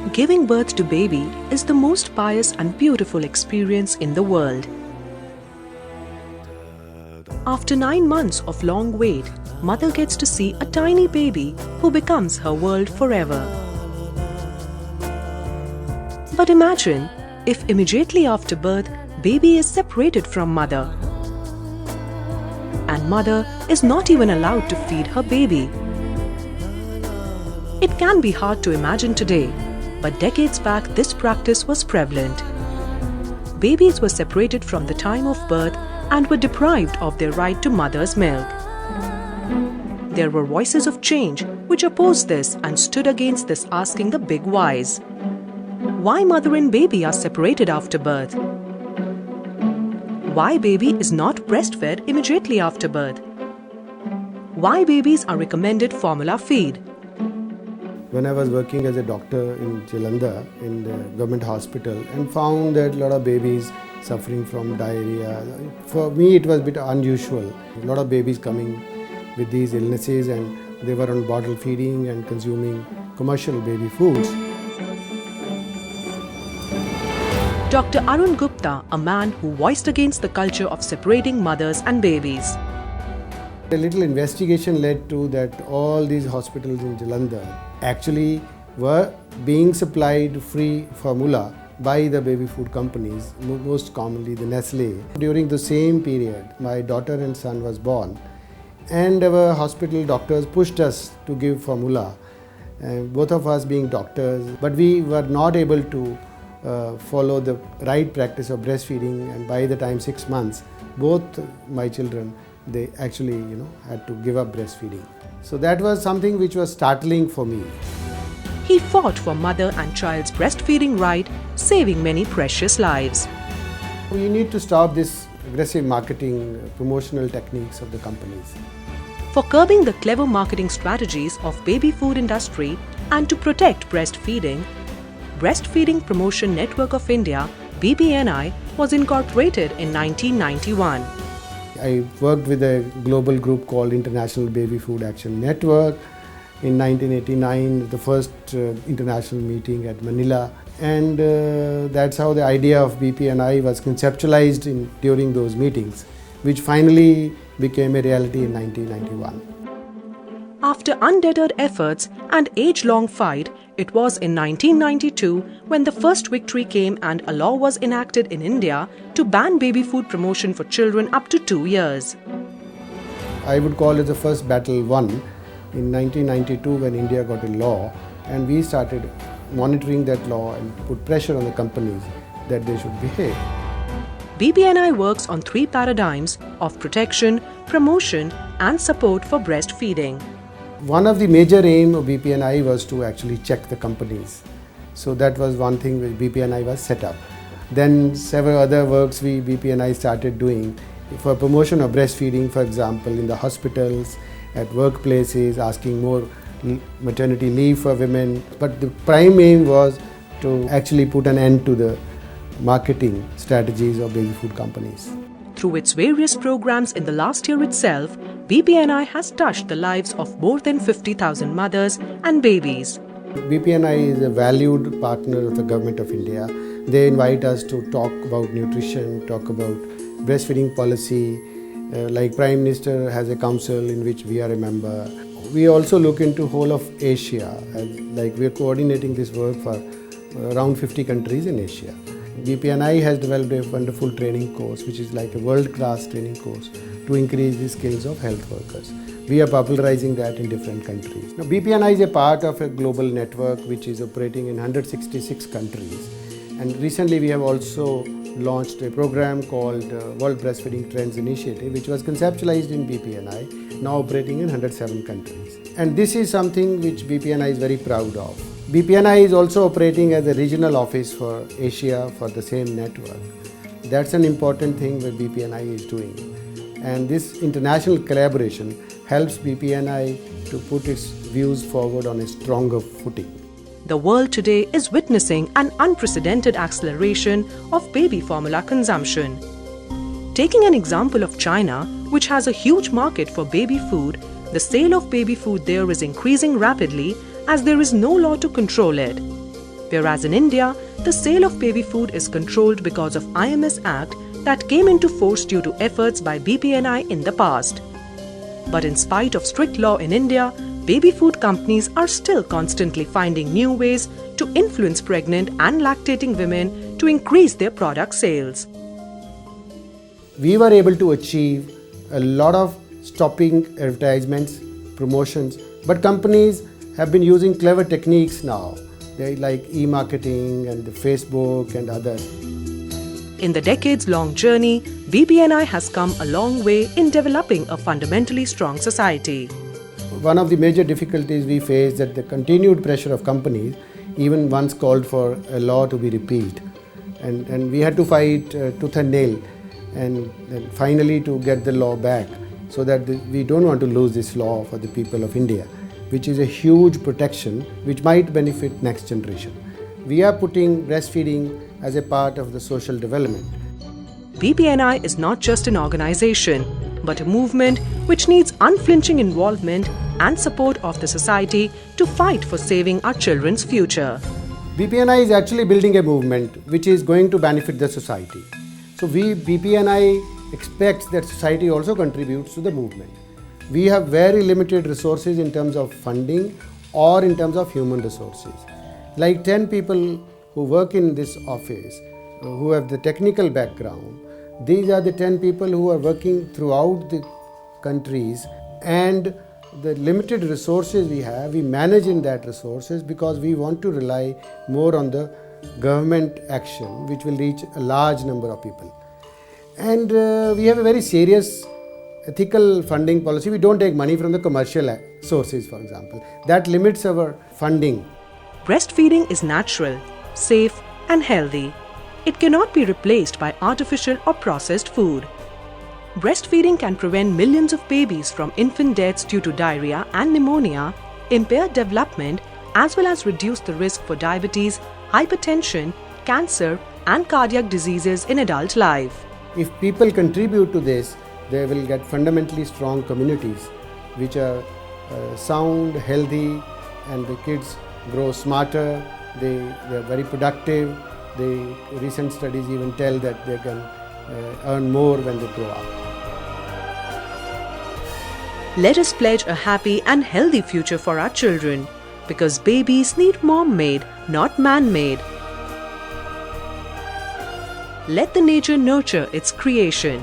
Giving birth to baby is the most pious and beautiful experience in the world. After 9 months of long wait, mother gets to see a tiny baby who becomes her world forever. But imagine if immediately after birth, baby is separated from mother, and mother is not even allowed to feed her baby. It can be hard to imagine today, but decades back this practice was prevalent. Babies were separated from the time of birth and were deprived of their right to mother's milk. There were voices of change which opposed this and stood against this, asking the big whys. Why mother and baby are separated after birth? Why baby is not breastfed immediately after birth? Why babies are recommended formula feed? When I was working as a doctor in Jalandhar in the government hospital and found that a lot of babies suffering from diarrhea. For me it was a bit unusual. A lot of babies coming with these illnesses and they were on bottle feeding and consuming commercial baby foods. Dr. Arun Gupta, a man who voiced against the culture of separating mothers and babies. A little investigation led to that all these hospitals in Jalandhar actually were being supplied free formula by the baby food companies, most commonly the Nestle. During the same period, my daughter and son was born, and our hospital doctors pushed us to give formula, both of us being doctors, but we were not able to follow the right practice of breastfeeding, and by the time 6 months, both my children, they actually had to give up breastfeeding. So that was something which was startling for me. He fought for mother and child's breastfeeding right, saving many precious lives. We need to stop this aggressive marketing, promotional techniques of the companies. For curbing the clever marketing strategies of baby food industry and to protect breastfeeding, Breastfeeding Promotion Network of India, BPNI, was incorporated in 1991. I worked with a global group called International Baby Food Action Network. In 1989, the first international meeting at Manila, and that's how the idea of BPNI was conceptualized during those meetings, which finally became a reality in 1991. After undeterred efforts and age-long fight, it was in 1992 when the first victory came and a law was enacted in India to ban baby food promotion for children up to 2 years. I would call it the first battle won in 1992 when India got a law, and we started monitoring that law and put pressure on the companies that they should behave. BPNI works on 3 paradigms of protection, promotion and support for breastfeeding. One of the major aim of BPNI was to actually check the companies. So that was one thing which BPNI was set up. Then several other works BPNI started doing for promotion of breastfeeding, for example, in the hospitals, at workplaces, asking more maternity leave for women. But the prime aim was to actually put an end to the marketing strategies of baby food companies. Through its various programs in the last year itself, BPNI has touched the lives of more than 50,000 mothers and babies. BPNI is a valued partner of the Government of India. They invite us to talk about nutrition, talk about breastfeeding policy. Like Prime Minister has a council in which we are a member. We also look into whole of Asia. Like we are coordinating this work for around 50 countries in Asia. BPNI has developed a wonderful training course, which is like a world-class training course to increase the skills of health workers. We are popularizing that in different countries. Now, BPNI is a part of a global network which is operating in 166 countries. And recently we have also launched a program called World Breastfeeding Trends Initiative, which was conceptualized in BPNI, now operating in 107 countries. And this is something which BPNI is very proud of. BPNI is also operating as a regional office for Asia for the same network. That's an important thing that BPNI is doing. And this international collaboration helps BPNI to put its views forward on a stronger footing. The world today is witnessing an unprecedented acceleration of baby formula consumption. Taking an example of China, which has a huge market for baby food, the sale of baby food there is increasing rapidly as there is no law to control it. whereas in India, the sale of baby food is controlled because of IMS Act that came into force due to efforts by BPNI in the past. But in spite of strict law in India, baby food companies are still constantly finding new ways to influence pregnant and lactating women to increase their product sales. We were able to achieve a lot of stopping advertisements, promotions, but companies have been using clever techniques now. They like e-marketing and the Facebook and others. In the decades-long journey, BPNI has come a long way in developing a fundamentally strong society. One of the major difficulties we face is that the continued pressure of companies even once called for a law to be repealed. And we had to fight tooth and nail and finally to get the law back, so that we don't want to lose this law for the people of India, which is a huge protection which might benefit next generation. We are putting breastfeeding as a part of the social development. BPNI is not just an organization, but a movement which needs unflinching involvement and support of the society to fight for saving our children's future. BPNI is actually building a movement which is going to benefit the society. So BPNI expects that society also contributes to the movement. We have very limited resources in terms of funding or in terms of human resources. Like 10 people who work in this office, who have the technical background, these are the 10 people who are working throughout the countries, and the limited resources we have, we manage in that resources because we want to rely more on the government action which will reach a large number of people. And we have a very serious ethical funding policy. We don't take money from the commercial sources, for example. That limits our funding. Breastfeeding is natural, safe and healthy. It cannot be replaced by artificial or processed food. Breastfeeding can prevent millions of babies from infant deaths due to diarrhea and pneumonia, impaired development, as well as reduce the risk for diabetes, hypertension, cancer and cardiac diseases in adult life. If people contribute to this, they will get fundamentally strong communities which are sound, healthy, and the kids grow smarter, they are very productive. The recent studies even tell that they can earn more when they grow up. Let us pledge a happy and healthy future for our children, because babies need mom-made, not man-made. Let the nature nurture its creation.